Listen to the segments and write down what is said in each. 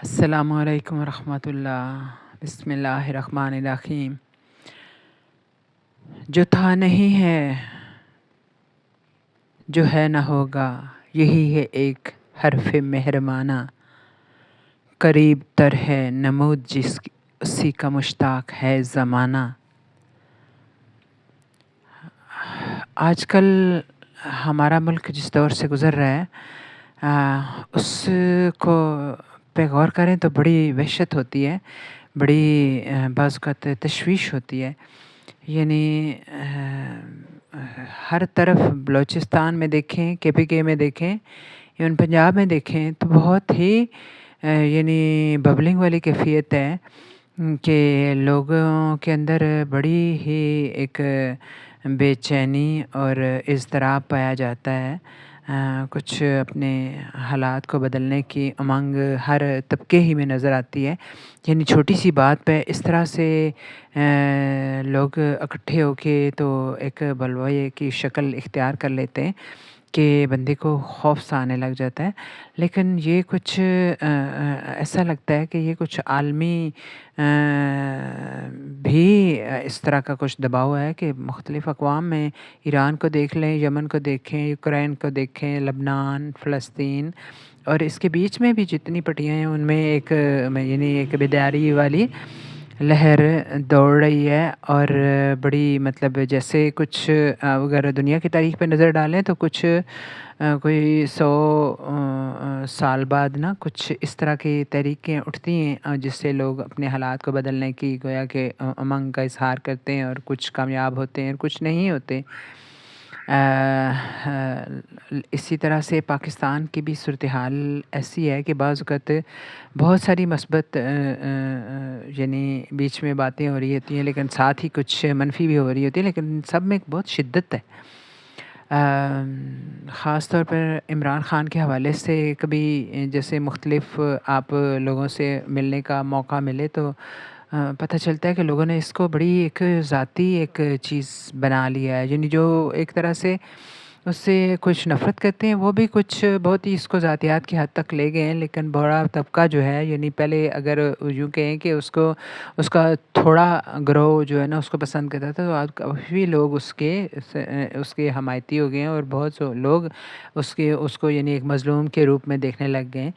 السلام علیکم ورحمۃ اللہ۔ بسم اللہ الرحمن الرحیم۔ جو تھا نہیں ہے، جو ہے نہ ہوگا، یہی ہے ایک حرف مہربانہ۔ قریب تر ہے نمود اسی کا مشتاق ہے زمانہ۔ آج کل ہمارا ملک جس دور سے گزر رہا ہے اس کو پہ غور کریں تو بڑی وحشت ہوتی ہے، بڑی بعض اوقات تشویش ہوتی ہے۔ یعنی ہر طرف بلوچستان میں دیکھیں، KPK میں دیکھیں، ایون پنجاب میں دیکھیں تو بہت ہی یعنی ببلنگ والی کیفیت ہے کہ لوگوں کے اندر بڑی ہی ایک بے چینی اور اضطراب پایا جاتا ہے۔ کچھ اپنے حالات کو بدلنے کی امنگ ہر طبقے ہی میں نظر آتی ہے۔ یعنی چھوٹی سی بات پہ اس طرح سے لوگ اکٹھے ہو کے تو ایک بلوے کی شکل اختیار کر لیتے ہیں کہ بندے کو خوف سا آنے لگ جاتا ہے۔ لیکن یہ کچھ ایسا لگتا ہے کہ یہ کچھ عالمی بھی اس طرح کا کچھ دباؤ ہے کہ مختلف اقوام میں ایران کو دیکھ لیں، یمن کو دیکھیں، یوکرین کو دیکھیں، لبنان، فلسطین، اور اس کے بیچ میں بھی جتنی پٹیاں ہیں ان میں ایک یعنی ایک بیداری والی لہر دوڑ رہی ہے۔ اور بڑی مطلب جیسے کچھ اگر دنیا کی تاریخ پہ نظر ڈالیں تو کچھ کوئی 100 سال بعد نا کچھ اس طرح کی تحریکیں اٹھتی ہیں جس سے لوگ اپنے حالات کو بدلنے کی گویا کہ امنگ کا اظہار کرتے ہیں، اور کچھ کامیاب ہوتے ہیں اور کچھ نہیں ہوتے۔ اسی طرح سے پاکستان کی بھی صورتحال ایسی ہے کہ بعض اوقات بہت ساری مثبت یعنی بیچ میں باتیں ہو رہی ہوتی ہیں، لیکن ساتھ ہی کچھ منفی بھی ہو رہی ہوتی ہیں، لیکن سب میں بہت شدت ہے۔ خاص طور پر عمران خان کے حوالے سے کبھی جیسے مختلف آپ لوگوں سے ملنے کا موقع ملے تو پتہ چلتا ہے کہ لوگوں نے اس کو بڑی ایک ذاتی ایک چیز بنا لیا ہے۔ یعنی جو ایک طرح سے اس سے کچھ نفرت کرتے ہیں وہ بھی کچھ بہت ہی اس کو ذاتیات کی حد تک لے گئے ہیں، لیکن بڑا طبقہ جو ہے یعنی پہلے اگر یوں کہیں کہ اس کا تھوڑا گروہ جو ہے نا اس کو پسند کرتا تھا، تو آج کافی لوگ اس کے حمایتی ہو گئے ہیں، اور بہت سے لوگ اس کو یعنی ایک مظلوم کے روپ میں دیکھنے لگ گئے ہیں۔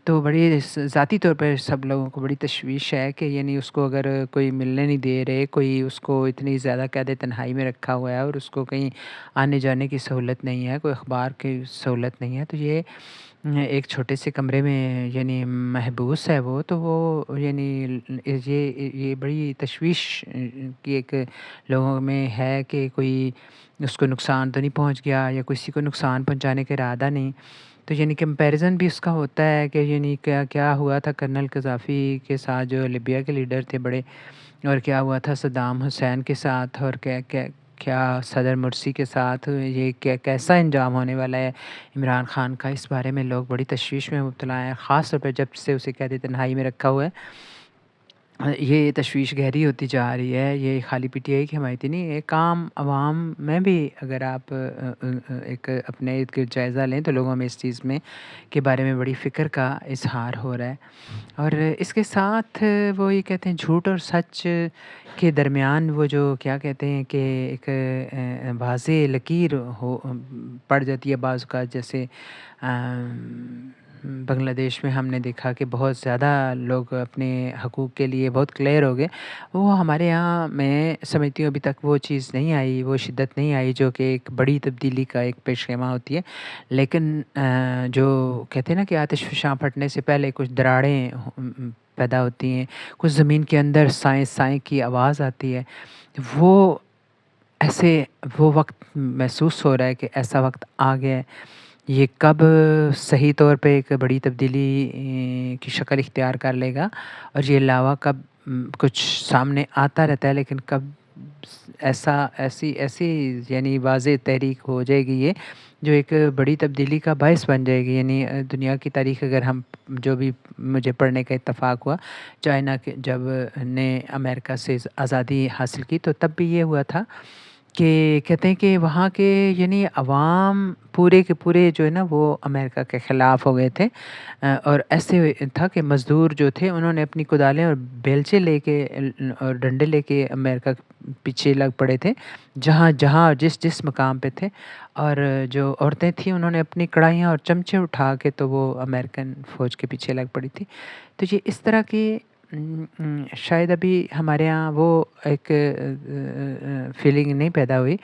تو بڑی ذاتی طور پر سب لوگوں کو بڑی تشویش ہے کہ یعنی اس کو اگر کوئی ملنے نہیں دے رہے، کوئی اس کو اتنی زیادہ قید تنہائی میں رکھا ہوا ہے، اور اس کو کہیں آنے جانے کی سہولت نہیں ہے، کوئی اخبار کی سہولت نہیں ہے، تو یہ ایک چھوٹے سے کمرے میں یعنی محبوس ہے وہ، تو وہ یعنی یہ بڑی تشویش کی ایک لوگوں میں ہے کہ کوئی اس کو نقصان تو نہیں پہنچ گیا، یا کسی کو نقصان پہنچانے کا ارادہ نہیں۔ تو یعنی کمپیریزن بھی اس کا ہوتا ہے کہ یعنی کیا ہوا تھا کرنل قذافی کے ساتھ جو لیبیا کے لیڈر تھے بڑے، اور کیا ہوا تھا صدام حسین کے ساتھ، اور کیا صدر مرسی کے ساتھ، یہ کیسا انجام ہونے والا ہے عمران خان کا، اس بارے میں لوگ بڑی تشویش میں مبتلا ہیں، خاص طور پہ جب سے اسے قید تنہائی میں رکھا ہوا ہے۔ یہ تشویش گہری ہوتی جا رہی ہے۔ یہ خالی PTI کی حمایتی نہیں ہے، ایک عام عوام میں بھی اگر آپ ایک اپنے ارد گرد جائزہ لیں تو لوگوں میں اس چیز میں کے بارے میں بڑی فکر کا اظہار ہو رہا ہے۔ اور اس کے ساتھ وہ یہ کہتے ہیں جھوٹ اور سچ کے درمیان وہ جو کیا کہتے ہیں کہ ایک واضح لکیر پڑ جاتی ہے بعض اوقات، جیسے بنگلہ دیش میں ہم نے دیکھا کہ بہت زیادہ لوگ اپنے حقوق کے لیے بہت کلیئر ہو گئے، وہ ہمارے یہاں میں سمجھتی ہوں ابھی تک وہ چیز نہیں آئی، وہ شدت نہیں آئی جو کہ ایک بڑی تبدیلی کا ایک پیش خیمہ ہوتی ہے۔ لیکن جو کہتے ہیں نا کہ آتش فشاں پھٹنے سے پہلے کچھ دراڑیں پیدا ہوتی ہیں، کچھ زمین کے اندر سائیں سائیں کی آواز آتی ہے، وہ ایسے وہ وقت محسوس ہو رہا ہے کہ ایسا وقت آ گیا ہے۔ یہ کب صحیح طور پہ ایک بڑی تبدیلی کی شکل اختیار کر لے گا، اور یہ لاوا کب کچھ سامنے آتا رہتا ہے، لیکن کب ایسی یعنی واضح تحریک ہو جائے گی یہ جو ایک بڑی تبدیلی کا باعث بن جائے گی۔ یعنی دنیا کی تاریخ اگر ہم جو بھی مجھے پڑھنے کا اتفاق ہوا، چائنا کے جب نے امریکہ سے آزادی حاصل کی تو تب بھی یہ ہوا تھا کہ کہتے ہیں کہ وہاں کے یعنی عوام پورے کے پورے جو ہے نا وہ امریکہ کے خلاف ہو گئے تھے، اور ایسے تھا کہ مزدور جو تھے انہوں نے اپنی کدالیں اور بیلچے لے کے اور ڈنڈے لے کے امریکہ کے پیچھے لگ پڑے تھے، جہاں جہاں جس جس مقام پہ تھے، اور جو عورتیں تھیں انہوں نے اپنی کڑھائیاں اور چمچے اٹھا کے تو وہ امریکن فوج کے پیچھے لگ پڑی تھی۔ تو یہ اس طرح کی شاید ابھی ہمارے یہاں وہ ایک فیلنگ نہیں پیدا ہوئی،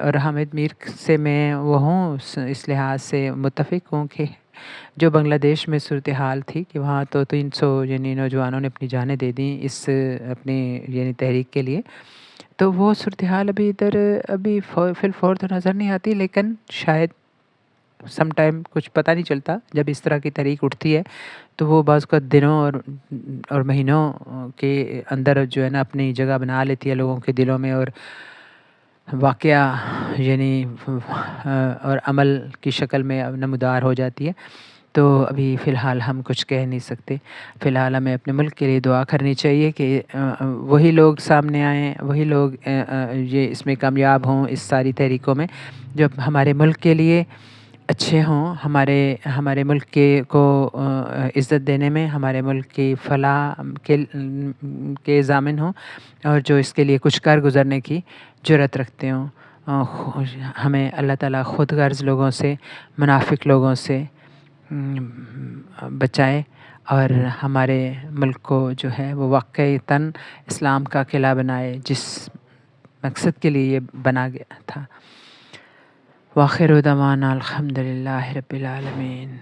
اور حامد میر سے میں وہ ہوں اس لحاظ سے متفق ہوں کہ جو بنگلہ دیش میں صورتحال تھی کہ وہاں تو 300 یعنی نوجوانوں نے اپنی جانیں دے دیں اس اپنی یعنی تحریک کے لیے، تو وہ صورتحال ابھی ادھر ابھی فی الفور تو نظر نہیں آتی، لیکن شاید سم ٹائم کچھ پتہ نہیں چلتا جب اس طرح کی تحریک اٹھتی ہے تو وہ بعض کا دنوں اور مہینوں کے اندر جو ہے نا اپنی جگہ بنا لیتی ہے لوگوں کے دلوں میں، اور واقعہ یعنی اور عمل کی شکل میں نمودار ہو جاتی ہے۔ تو ابھی فی الحال ہم کچھ کہہ نہیں سکتے، فی الحال ہمیں اپنے ملک کے لیے دعا کرنی چاہیے کہ وہی لوگ سامنے آئیں، وہی لوگ یہ اس میں کامیاب ہوں اس ساری تحریکوں میں جو ہمارے ملک کے لیے اچھے ہوں، ہمارے ملک کو عزت دینے میں، ہمارے ملک کی فلاح کے ضامن ہوں، اور جو اس کے لیے کچھ کر گزرنے کی جرأت رکھتے ہوں۔ ہمیں اللہ تعالیٰ خود غرض لوگوں سے، منافق لوگوں سے بچائے، اور ہمارے ملک کو جو ہے وہ واقعتاً اسلام کا قلعہ بنائے جس مقصد کے لیے یہ بنا گیا تھا۔ وآخر دعوانا الحمد للہ رب العالمین۔